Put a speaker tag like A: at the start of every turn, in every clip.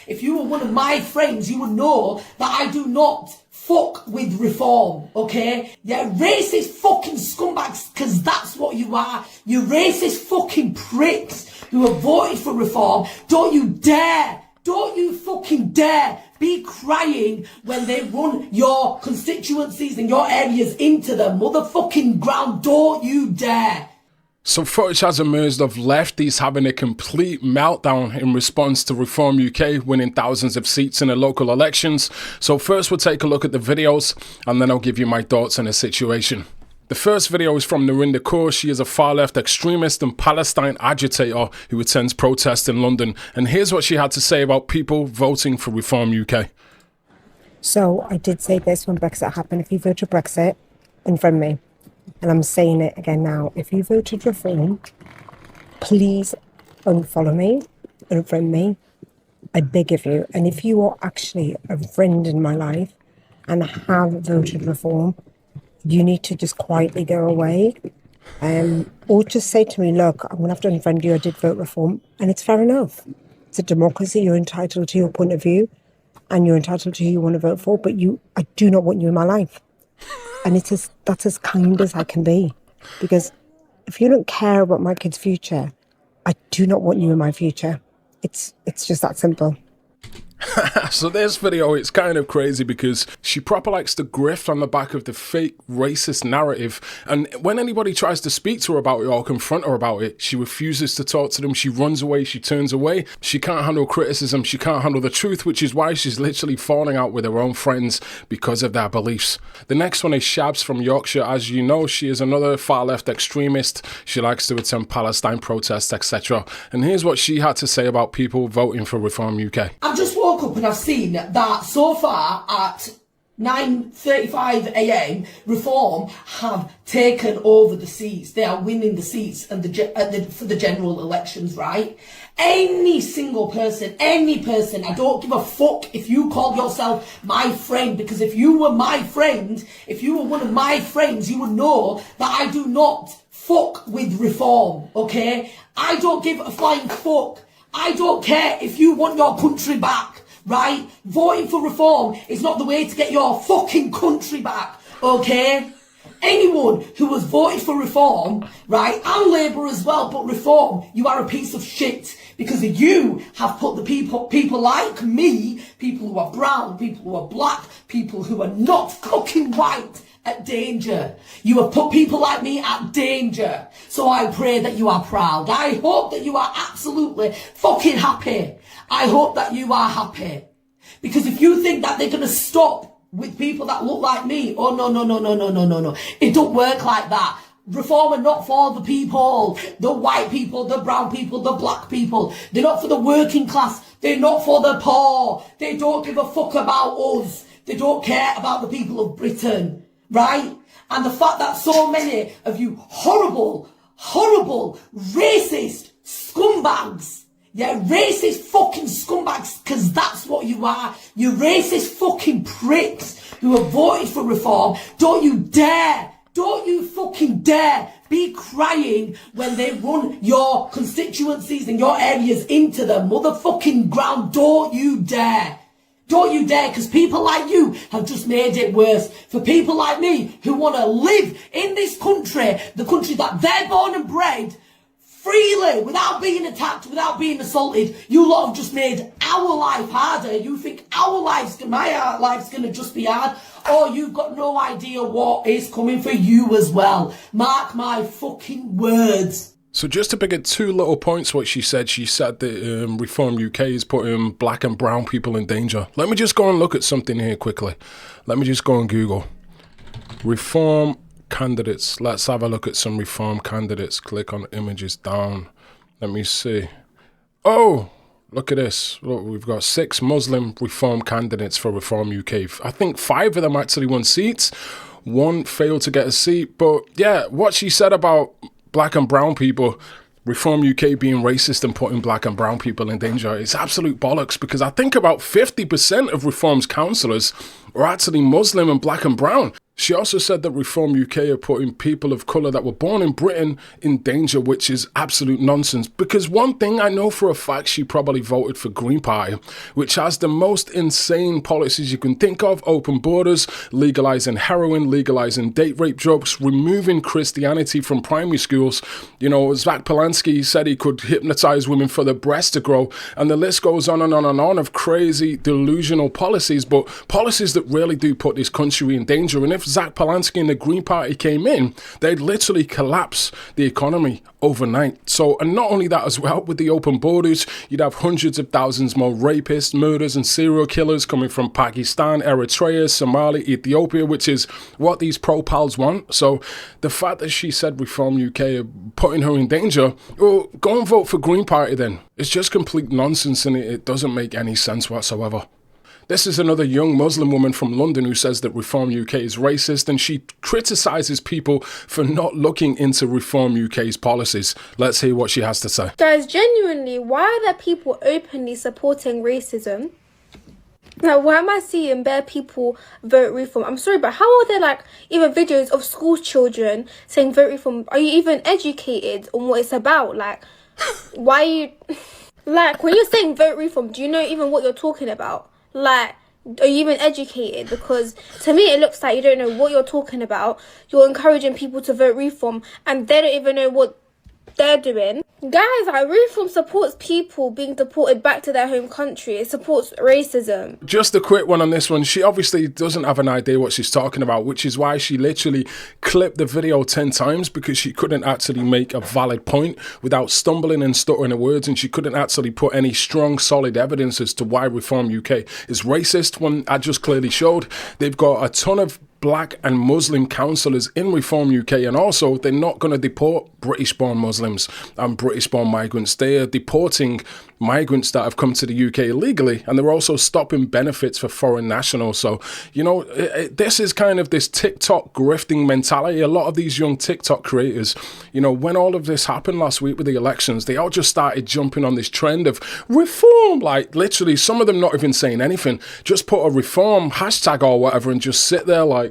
A: if you were one of my friends, you would know that I do not fuck with reform, okay? You're racist fucking scumbags, because that's what you are. You racist fucking pricks who have voted for reform. Don't you fucking dare be crying when they run your constituencies and your areas into the motherfucking ground. Don't you dare.
B: So footage has emerged of lefties having a complete meltdown in response to Reform UK winning thousands of seats in the local elections. So first we'll take a look at the videos and then I'll give you my thoughts on the situation. The first video is from Ninda K. She is a far-left extremist and Palestine agitator who attends protests in London. And here's what she had to say about people voting for Reform UK.
C: So I did say this when Brexit happened. If you voted Brexit, unfriend me. And I'm saying it again now. If you voted Reform, please unfollow me, unfriend me. I beg of you. And if you are actually a friend in my life and have voted Reform, you need to just quietly go away. Or just say to me, look, I'm going to have to unfriend you. I did vote Reform. And it's fair enough. It's a democracy. You're entitled to your point of view. And you're entitled to who you want to vote for. But I do not want you in my life. And that's as kind as I can be. Because if you don't care about my kid's future, I do not want you in my future. It's just that simple.
B: So this video, it's kind of crazy because she proper likes to grift on the back of the fake racist narrative, and when anybody tries to speak to her about it or confront her about it, she refuses to talk to them. She runs away, she turns away. She can't handle criticism, she can't handle the truth, which is why she's literally falling out with her own friends because of their beliefs. The next one is Shabs from Yorkshire. As you know, she is another far left extremist. She likes to attend Palestine protests, etc. And here's what she had to say about people voting for Reform UK.
A: I've just woke up and I've seen that so far at 9:35 a.m. Reform have taken over the seats. They are winning the seats and for the general elections, right? Any single person, any person, I don't give a fuck if you call yourself my friend, because if you were my friend, if you were one of my friends, you would know that I do not fuck with Reform, okay? I don't give a flying fuck. I don't care if you want your country back, right? Voting for Reform is not the way to get your fucking country back, okay? Anyone who has voted for Reform, right, and Labour as well, but Reform, you are a piece of shit, because you have put the people like me, people who are brown, people who are black, people who are not fucking white, at danger. You have put people like me at danger. So I pray that you are proud. I hope that you are absolutely fucking happy. I hope that you are happy. Because if you think that they're going to stop with people that look like me, oh no. It don't work like that. Reform are not for the people, the white people, the brown people, the black people. They're not for the working class. They're not for the poor. They don't give a fuck about us. They don't care about the people of Britain. Right? And the fact that so many of you horrible, racist scumbags, yeah, racist fucking scumbags, because that's what you are. You racist fucking pricks who have voted for Reform. Don't you fucking dare be crying when they run your constituencies and your areas into the motherfucking ground. Don't you dare. Don't you dare, because people like you have just made it worse. For people like me who want to live in this country, the country that they're born and bred, freely, without being attacked, without being assaulted, you lot have just made our life harder. You think my life's going to just be hard? Or you've got no idea what is coming for you as well. Mark my fucking words.
B: So just to pick at two little points what she said that Reform UK is putting black and brown people in danger. Let me just go and look at something here quickly. Let me just go on Google. Reform candidates. Let's have a look at some Reform candidates. Click on images down. Let me see. Oh, look at this. Look, we've got 6 Muslim Reform candidates for Reform UK. I think 5 of them actually won seats. 1 failed to get a seat. But yeah, what she said about black and brown people, Reform UK being racist and putting black and brown people in danger, it's absolute bollocks, because I think about 50% of Reform's councillors are actually Muslim and black and brown. She also said that Reform UK are putting people of colour that were born in Britain in danger, which is absolute nonsense. Because one thing I know for a fact, she probably voted for Green Party, which has the most insane policies you can think of: open borders, legalising heroin, legalising date rape drugs, removing Christianity from primary schools. You know, Zach Polanski said he could hypnotise women for their breasts to grow, and the list goes on and on and on of crazy, delusional policies, but policies that really do put this country in danger. And if Zach Polanski and the Green Party came in, they'd literally collapse the economy overnight. So, and not only that as well, with the open borders, you'd have hundreds of thousands more rapists, murders and serial killers coming from Pakistan, Eritrea, Somalia, Ethiopia, which is what these pro-pals want. So the fact that she said Reform UK are putting her in danger, well, go and vote for Green Party then. It's just complete nonsense, and it doesn't make any sense whatsoever. This is another young Muslim woman from London who says that Reform UK is racist, and she criticises people for not looking into Reform UK's policies. Let's hear what she has to say.
D: Guys, genuinely, why are there people openly supporting racism? Like, why am I seeing bare people vote Reform? I'm sorry, but how are there, like, even videos of school children saying vote Reform? Are you even educated on what it's about? Like, why are you... Like, when you're saying vote Reform, do you know even what you're talking about? Like, are you even educated? Because to me it looks like you don't know what you're talking about. You're encouraging people to vote Reform and they don't even know what they're doing. Guys, like, Reform supports people being deported back to their home country. It supports racism.
B: Just a quick one on this one. She obviously doesn't have an idea what she's talking about, which is why she literally clipped the video 10 times, because she couldn't actually make a valid point without stumbling and stuttering the words, and she couldn't actually put any strong, solid evidence as to why Reform UK is racist, when I just clearly showed. They've got a ton of Black and Muslim councillors in Reform UK, and also they're not going to deport British-born Muslims and British-born migrants. They are deporting migrants that have come to the UK illegally, and they're also stopping benefits for foreign nationals. So, you know, this is kind of this TikTok grifting mentality. A lot of these young TikTok creators, you know, when all of this happened last week with the elections, they all just started jumping on this trend of reform. Like, literally, some of them not even saying anything, just put a reform hashtag or whatever and just sit there like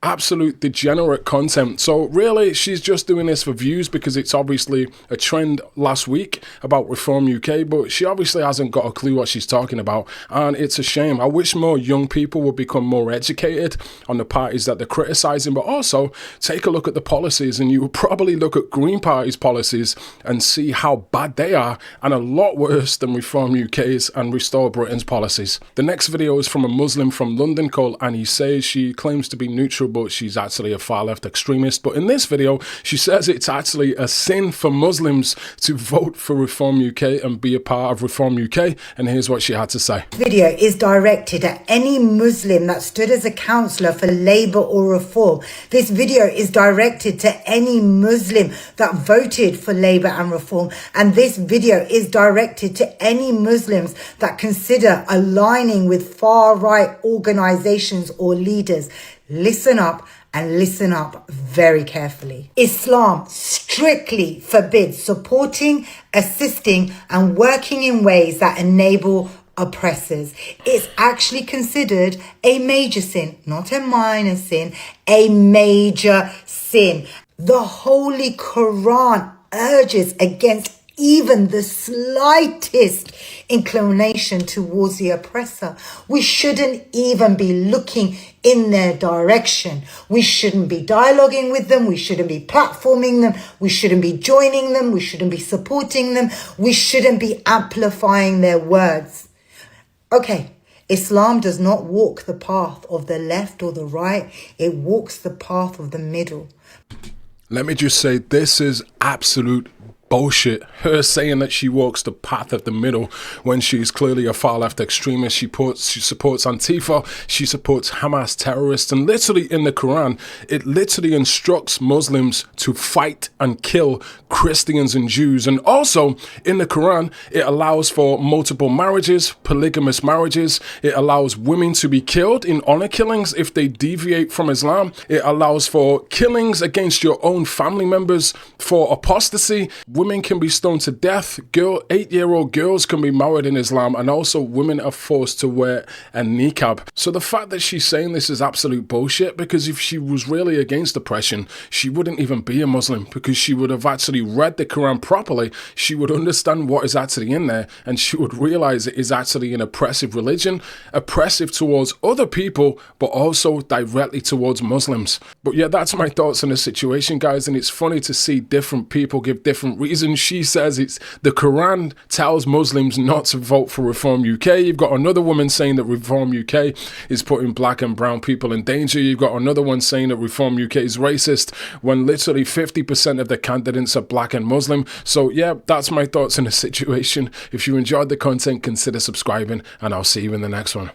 B: absolute degenerate content. So really, she's just doing this for views because it's obviously a trend last week about Reform UK, but she obviously hasn't got a clue what she's talking about, and it's a shame. I wish more young people would become more educated on the parties that they're criticising, but also take a look at the policies, and you would probably look at Green Party's policies and see how bad they are, and a lot worse than Reform UK's and Restore Britain's policies. The next video is from a Muslim from London called Annie Says. She claims to be neutral, but she's actually a far-left extremist. But in this video, she says it's actually a sin for Muslims to vote for Reform UK and be a part of Reform UK. And here's what she had to say.
E: Video is directed at any Muslim that stood as a councillor for Labour or Reform. This video is directed to any Muslim that voted for Labour and Reform. And this video is directed to any Muslims that consider aligning with far-right organisations or leaders. Listen up and listen up very carefully. Islam strictly forbids supporting, assisting and working in ways that enable oppressors. It's actually considered a major sin, not a minor sin, a major sin. The Holy Quran urges against even the slightest inclination towards the oppressor. We shouldn't even be looking in their direction. We shouldn't be dialoguing with them. We shouldn't be platforming them. We shouldn't be joining them. We shouldn't be supporting them. We shouldn't be amplifying their words. Okay, Islam does not walk the path of the left or the right. It walks the path of the middle.
B: Let me just say, this is absolute bullshit. Her saying that she walks the path of the middle when she's clearly a far-left extremist. She supports Antifa, she supports Hamas terrorists, and literally in the Quran, it literally instructs Muslims to fight and kill Christians and Jews. And also in the Quran, it allows for multiple marriages, polygamous marriages. It allows women to be killed in honor killings if they deviate from Islam. It allows for killings against your own family members for apostasy. women can be stoned to death, 8-year-old girls can be married in Islam, and also women are forced to wear a niqab. So the fact that she's saying this is absolute bullshit, because if she was really against oppression, she wouldn't even be a Muslim, because she would have actually read the Quran properly. She would understand what is actually in there, and she would realize it is actually an oppressive religion, oppressive towards other people, but also directly towards Muslims. But yeah, that's my thoughts on the situation, guys, and it's funny to see different people give different reasons. She says it's the Quran tells Muslims not to vote for Reform UK. You've got another woman saying that Reform UK is putting black and brown people in danger. You've got another one saying that Reform UK is racist when literally 50% of the candidates are black and Muslim. So yeah, that's my thoughts on the situation. If you enjoyed the content, consider subscribing, and I'll see you in the next one.